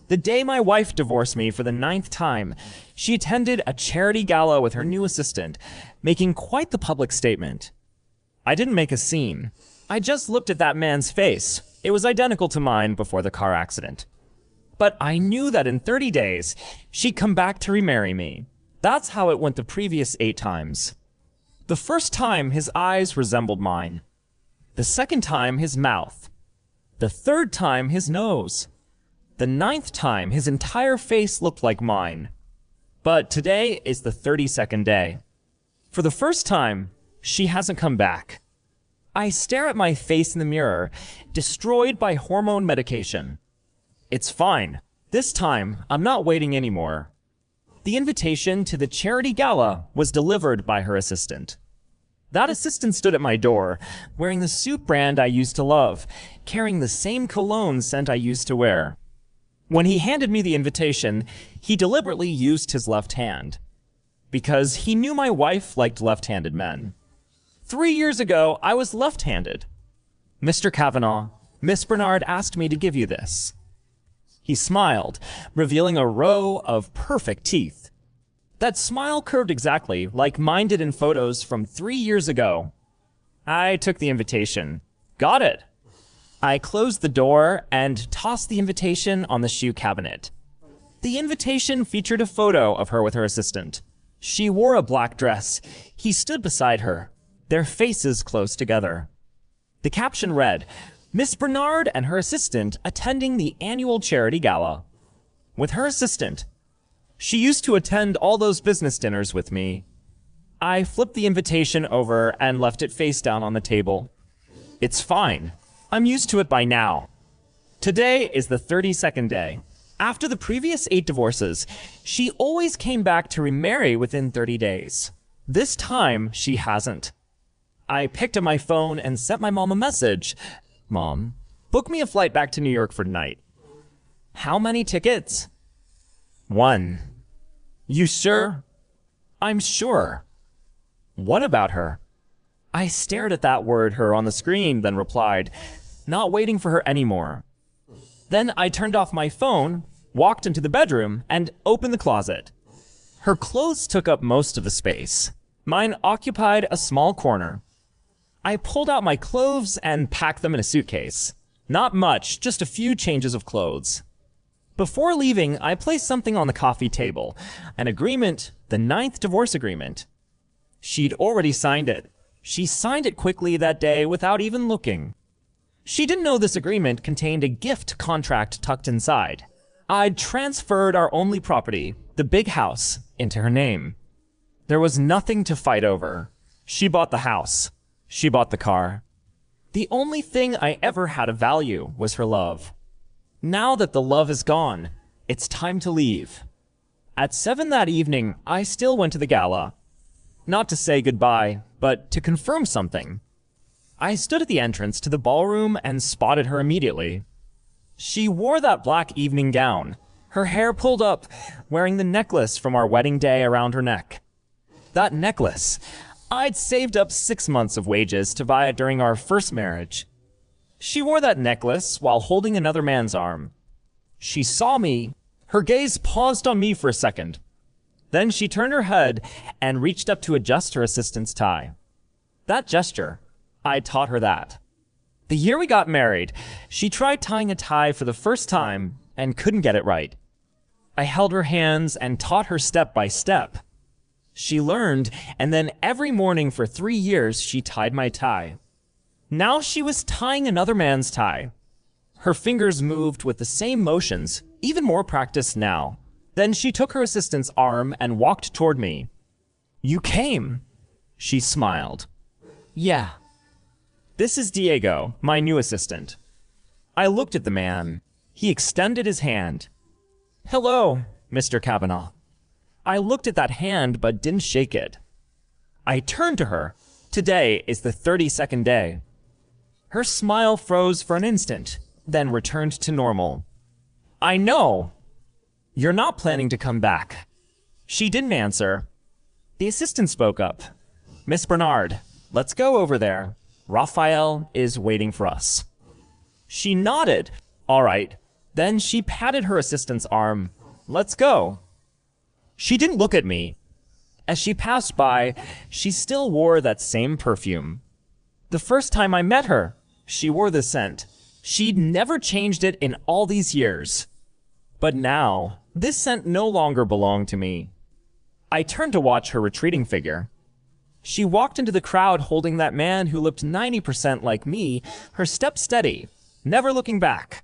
The day my wife divorced me for the 9th time, she attended a charity gala with her new assistant, making quite the public statement. I didn't make a scene. I just looked at that man's face. It was identical to mine before the car accident. But I knew that in 30 days, she'd come back to remarry me. That's how it went the previous 8 times. The first time, his eyes resembled mine. The second time, his mouth. The third time, his nose. The 9th time, his entire face looked like mine. But today is the 32nd day. For the first time, she hasn't come back. I stare at my face in the mirror, destroyed by hormone medication. It's fine. This time, I'm not waiting anymore. The invitation to the charity gala was delivered by her assistant. That assistant stood at my door, wearing the suit brand I used to love, carrying the same cologne scent I used to wear. When he handed me the invitation, he deliberately used his left hand, because he knew my wife liked left-handed men. 3 years ago, I was left-handed. Mr. Kavanaugh, Miss Bernard asked me to give you this. He smiled, revealing a row of perfect teeth. That smile curved exactly like mine did in photos from 3 years ago. I took the invitation. Got it. I closed the door and tossed the invitation on the shoe cabinet. The invitation featured a photo of her with her assistant. She wore a black dress. He stood beside her, their faces close together. The caption read, Miss Bernard and her assistant attending the annual charity gala. With her assistant. She used to attend all those business dinners with me. I flipped the invitation over and left it face down on the table. It's fine. I'm used to it by now. Today is the 32nd day. After the previous 8 divorces, she always came back to remarry within 30 days. This time, she hasn't. I picked up my phone and sent my mom a message. Mom, book me a flight back to New York for tonight. How many tickets? 1. You sure? I'm sure. What about her? I stared at that word, her, on the screen, then replied, not waiting for her anymore. Then I turned off my phone, walked into the bedroom, and opened the closet. Her clothes took up most of the space. Mine occupied a small corner. I pulled out my clothes and packed them in a suitcase. Not much, just a few changes of clothes. Before leaving, I placed something on the coffee table, an agreement, the 9th divorce agreement. She'd already signed it. She signed it quickly that day without even looking. She didn't know this agreement contained a gift contract tucked inside. I'd transferred our only property, the big house, into her name. There was nothing to fight over. She bought the house. She bought the car. The only thing I ever had of value was her love. Now that the love is gone, it's time to leave. At 7 that evening, I still went to the gala. Not to say goodbye, but to confirm something. I stood at the entrance to the ballroom and spotted her immediately. She wore that black evening gown, her hair pulled up, wearing the necklace from our wedding day around her neck. That necklace, I'd saved up 6 months of wages to buy it during our first marriage. She wore that necklace while holding another man's arm. She saw me. Her gaze paused on me for a second. Then she turned her head and reached up to adjust her assistant's tie. That gesture, I taught her that. The year we got married, she tried tying a tie for the first time and couldn't get it right. I held her hands and taught her step by step. She learned, and then every morning for 3 years, she tied my tie. Now she was tying another man's tie. Her fingers moved with the same motions, even more practiced now. Then she took her assistant's arm and walked toward me. You came. She smiled. Yeah. This is Diego, my new assistant. I looked at the man. He extended his hand. Hello, Mr. Kavanaugh. I looked at that hand but didn't shake it. I turned to her. Today is the 32nd day. Her smile froze for an instant, then returned to normal. I know. You're not planning to come back. She didn't answer. The assistant spoke up. Miss Bernard, let's go over there. Raphael is waiting for us. She nodded. All right. Then she patted her assistant's arm. "Let's go." She didn't look at me. As she passed by, she still wore that same perfume. The first time I met her, she wore the scent. She'd never changed it in all these years. But now, this scent no longer belonged to me. I turned to watch her retreating figure. She walked into the crowd holding that man who looked 90% like me, her step steady, never looking back.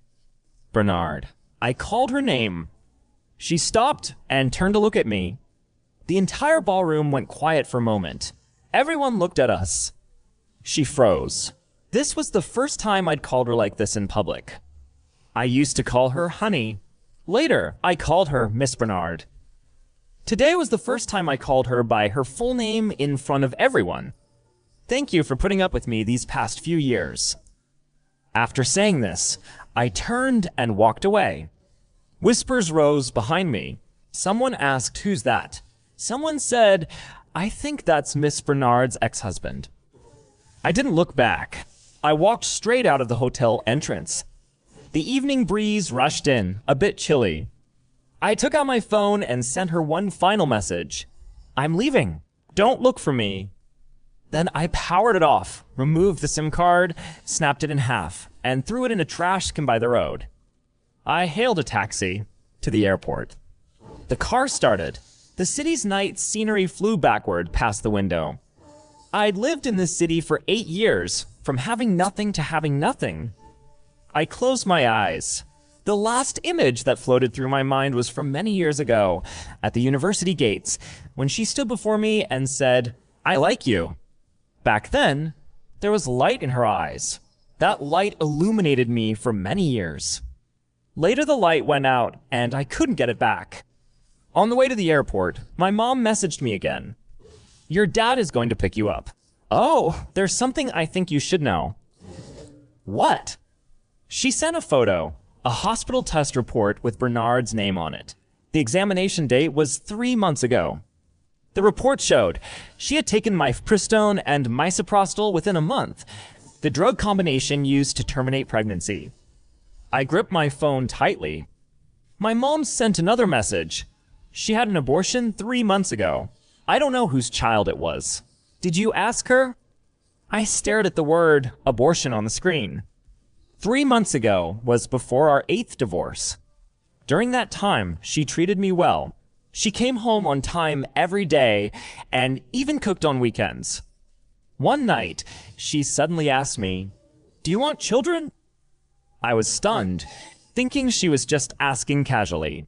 Bernard. I called her name. She stopped and turned to look at me. The entire ballroom went quiet for a moment. Everyone looked at us. She froze. This was the first time I'd called her like this in public. I used to call her Honey. Later, I called her Miss Bernard. Today was the first time I called her by her full name in front of everyone. Thank you for putting up with me these past few years. After saying this, I turned and walked away. Whispers rose behind me. Someone asked, "Who's that?" Someone said, "I think that's Miss Bernard's ex-husband." I didn't look back. I walked straight out of the hotel entrance. The evening breeze rushed in, a bit chilly. I took out my phone and sent her one final message. "I'm leaving. Don't look for me." Then I powered it off, removed the SIM card, snapped it in half, and threw it in a trash can by the road. I hailed a taxi to the airport. The car started. The city's night scenery flew backward past the window. I'd lived in this city for 8 years, from having nothing to having nothing. I closed my eyes. The last image that floated through my mind was from many years ago, at the university gates, when she stood before me and said, "I like you." Back then, there was light in her eyes. That light illuminated me for many years. Later the light went out, and I couldn't get it back. On the way to the airport, my mom messaged me again. "Your dad is going to pick you up." "Oh, there's something I think you should know." "What?" She sent a photo, a hospital test report with Bernard's name on it. The examination date was 3 months ago. The report showed she had taken mifepristone and misoprostol within a month, the drug combination used to terminate pregnancy. I gripped my phone tightly. My mom sent another message. She had an abortion 3 months ago. I don't know whose child it was. Did you ask her? I stared at the word abortion on the screen. 3 months ago was before our 8th divorce. During that time, she treated me well. She came home on time every day and even cooked on weekends. One night, she suddenly asked me, "Do you want children?" I was stunned, thinking she was just asking casually.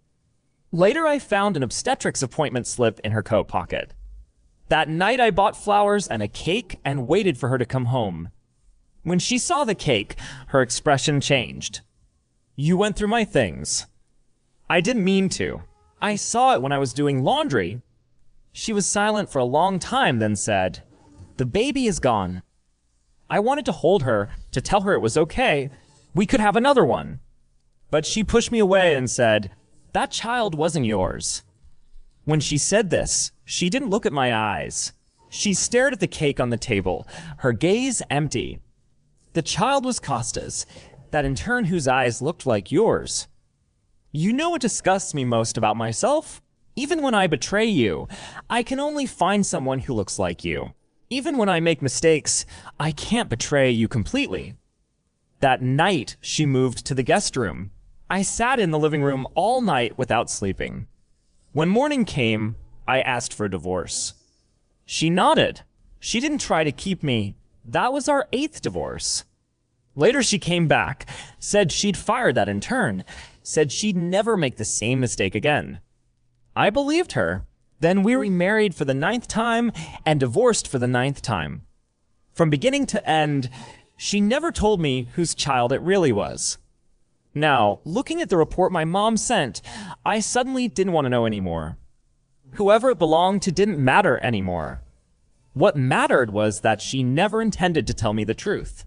Later, I found an obstetrics appointment slip in her coat pocket. That night, I bought flowers and a cake and waited for her to come home. When she saw the cake, her expression changed. "You went through my things." I didn't mean to. I saw it when I was doing laundry. She was silent for a long time, then said, "The baby is gone." I wanted to hold her, to tell her it was okay. We could have another one. But she pushed me away and said, "That child wasn't yours." When she said this, she didn't look at my eyes. She stared at the cake on the table, her gaze empty. The child was Costa's, that in turn whose eyes looked like yours. You know what disgusts me most about myself? Even when I betray you, I can only find someone who looks like you. Even when I make mistakes, I can't betray you completely. That night, she moved to the guest room. I sat in the living room all night without sleeping. When morning came, I asked for a divorce. She nodded. She didn't try to keep me. That was our 8th divorce. Later she came back, said she'd fired that intern, said she'd never make the same mistake again. I believed her. Then we remarried for the 9th time and divorced for the 9th time. From beginning to end, she never told me whose child it really was. Now, looking at the report my mom sent, I suddenly didn't want to know anymore. Whoever it belonged to didn't matter anymore. What mattered was that she never intended to tell me the truth.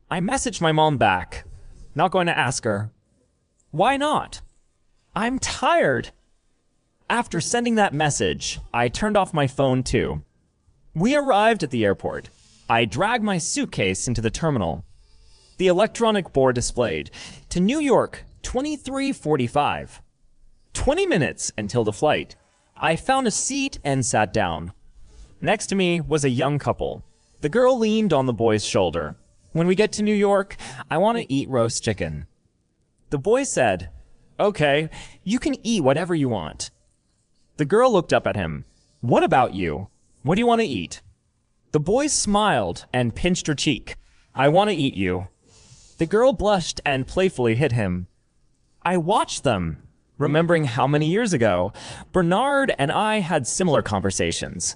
I messaged my mom back. Not going to ask her. Why not? I'm tired. After sending that message, I turned off my phone too. We arrived at the airport. I dragged my suitcase into the terminal. The electronic board displayed, "To New York, 23:45. 20 minutes until the flight. I found a seat and sat down. Next to me was a young couple. The girl leaned on the boy's shoulder. When we get to New York, I want to eat roast chicken. The boy said, "Okay, you can eat whatever you want." The girl looked up at him. "What about you? What do you want to eat?" The boy smiled and pinched her cheek. "I want to eat you." The girl blushed and playfully hit him. I watched them, remembering how many years ago Bernard and I had similar conversations.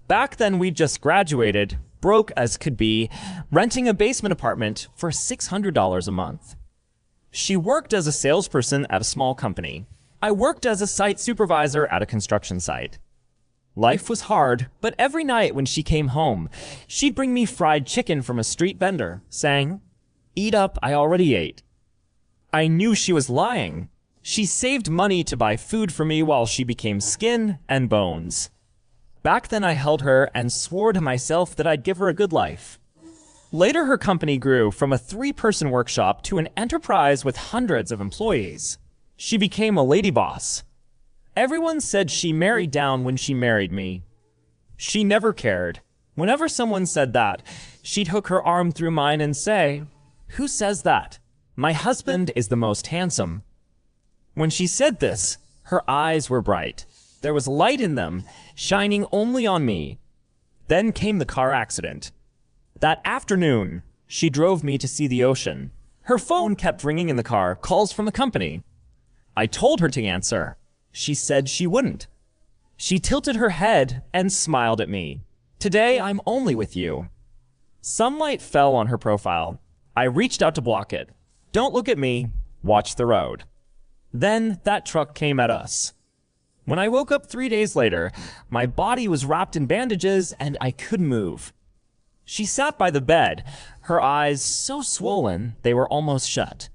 Back then we'd just graduated, broke as could be, renting a basement apartment for $600 a month. She worked as a salesperson at a small company. I worked as a site supervisor at a construction site. Life was hard, but every night when she came home, she'd bring me fried chicken from a street vendor, saying, "Eat up, I already ate." I knew she was lying. She saved money to buy food for me while she became skin and bones. Back then I held her and swore to myself that I'd give her a good life. Later her company grew from a 3-person workshop to an enterprise with hundreds of employees. She became a lady boss. Everyone said she married down when she married me. She never cared. Whenever someone said that, she'd hook her arm through mine and say, "Who says that? My husband is the most handsome." When she said this, her eyes were bright. There was light in them, shining only on me. Then came the car accident. That afternoon, she drove me to see the ocean. Her phone kept ringing in the car, calls from the company. I told her to answer. She said she wouldn't. She tilted her head and smiled at me. "Today, I'm only with you." Sunlight fell on her profile. I reached out to block it. "Don't look at me. Watch the road." Then that truck came at us. When I woke up 3 days later, my body was wrapped in bandages and I couldn't move. She sat by the bed, her eyes so swollen they were almost shut.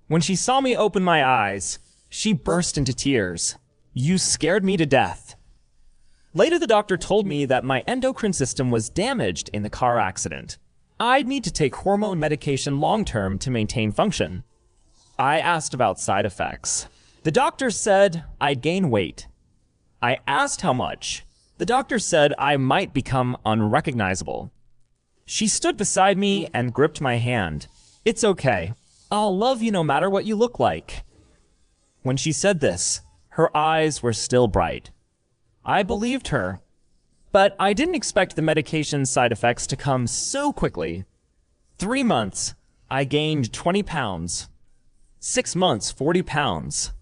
When she saw me open my eyes, she burst into tears. "You scared me to death." Later, the doctor told me that my endocrine system was damaged in the car accident. I'd need to take hormone medication long-term to maintain function. I asked about side effects. The doctor said I'd gain weight. I asked how much. The doctor said I might become unrecognizable. She stood beside me and gripped my hand. "It's okay. I'll love you no matter what you look like." When she said this, her eyes were still bright. I believed her. But I didn't expect the medication's side effects to come so quickly. 3 months, I gained 20 pounds. 6 months, 40 pounds.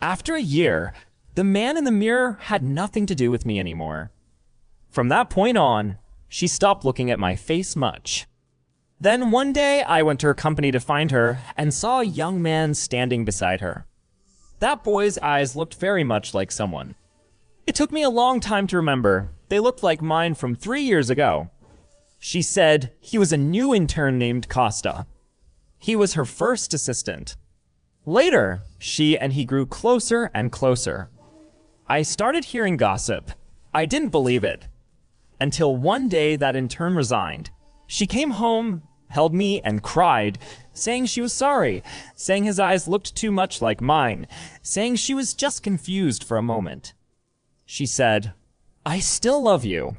After a year, the man in the mirror had nothing to do with me anymore. From that point on, she stopped looking at my face much. Then one day, I went to her company to find her and saw a young man standing beside her. That boy's eyes looked very much like someone. It took me a long time to remember. They looked like mine from 3 years ago. She said he was a new intern named Costa. He was her first assistant. Later, she and he grew closer and closer. I started hearing gossip. I didn't believe it. Until one day that intern resigned. She came home, held me, and cried, saying she was sorry, saying his eyes looked too much like mine, saying she was just confused for a moment. She said, "I still love you."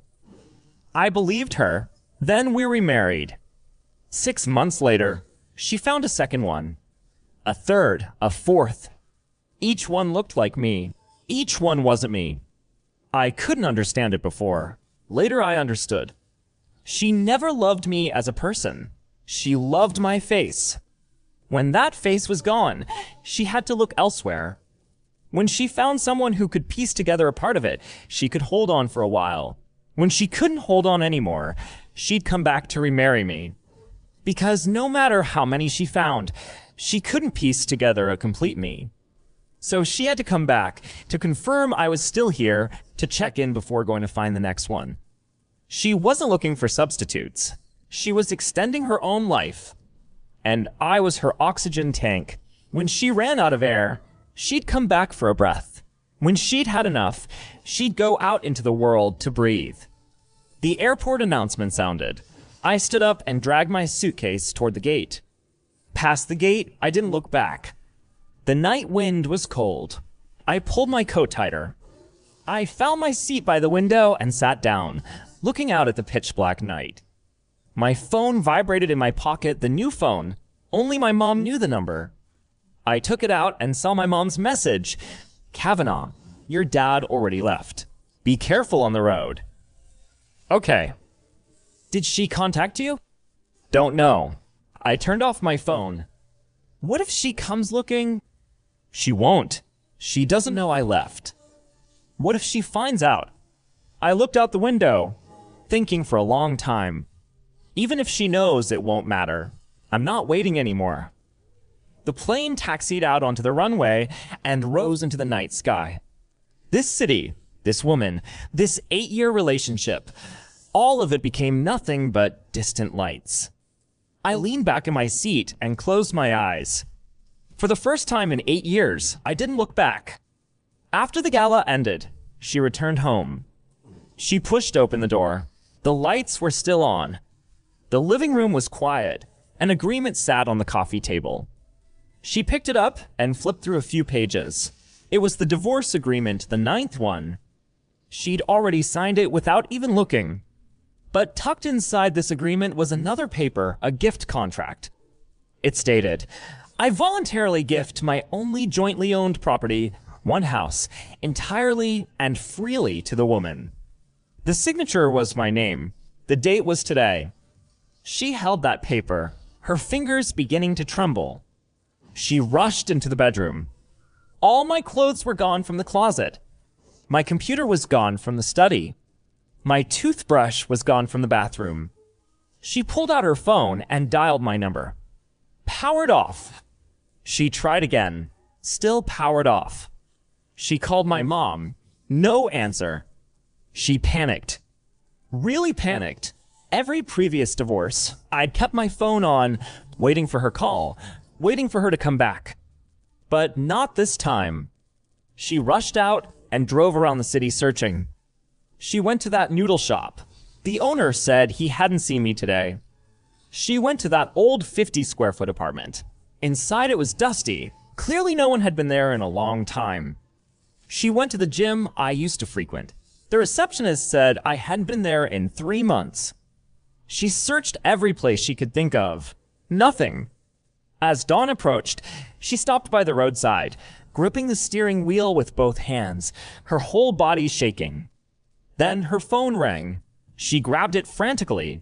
I believed her. Then we remarried. 6 months later, she found a second one. A third, a fourth. Each one looked like me. Each one wasn't me. I couldn't understand it before. Later I understood. She never loved me as a person. She loved my face. When that face was gone, she had to look elsewhere. When she found someone who could piece together a part of it, she could hold on for a while. When she couldn't hold on anymore, she'd come back to remarry me. Because no matter how many she found, she couldn't piece together a complete me. So she had to come back to confirm I was still here, to check in before going to find the next one. She wasn't looking for substitutes. She was extending her own life. And I was her oxygen tank. When she ran out of air, she'd come back for a breath. When she'd had enough, she'd go out into the world to breathe. The airport announcement sounded. I stood up and dragged my suitcase toward the gate. Past the gate, I didn't look back. The night wind was cold. I pulled my coat tighter. I found my seat by the window and sat down, looking out at the pitch-black night. My phone vibrated in my pocket, the new phone. Only my mom knew the number. I took it out and saw my mom's message. Kavanaugh, your dad already left. Be careful on the road. Okay. Did she contact you? Don't know. I turned off my phone. What if she comes looking? She won't. She doesn't know I left. What if she finds out? I looked out the window, thinking for a long time. Even if she knows, it won't matter. I'm not waiting anymore. The plane taxied out onto the runway and rose into the night sky. This city, this woman, this 8-year relationship, all of it became nothing but distant lights. I leaned back in my seat and closed my eyes. For the first time in 8 years, I didn't look back. After the gala ended, she returned home. She pushed open the door. The lights were still on. The living room was quiet. An agreement sat on the coffee table. She picked it up and flipped through a few pages. It was the divorce agreement, the 9th one. She'd already signed it without even looking. But tucked inside this agreement was another paper, a gift contract. It stated, I voluntarily gift my only jointly owned property, one house, entirely and freely to the woman. The signature was my name. The date was today. She held that paper, her fingers beginning to tremble. She rushed into the bedroom. All my clothes were gone from the closet. My computer was gone from the study. My toothbrush was gone from the bathroom. She pulled out her phone and dialed my number. Powered off. She tried again. Still powered off. She called my mom. No answer. She panicked. Really panicked. Every previous divorce, I'd kept my phone on, waiting for her call, waiting for her to come back. But not this time. She rushed out and drove around the city searching. She went to that noodle shop. The owner said he hadn't seen me today. She went to that old 50-square-foot apartment. Inside it was dusty. Clearly no one had been there in a long time. She went to the gym I used to frequent. The receptionist said I hadn't been there in 3 months. She searched every place she could think of. Nothing. As dawn approached, she stopped by the roadside, gripping the steering wheel with both hands, her whole body shaking. Then her phone rang. She grabbed it frantically.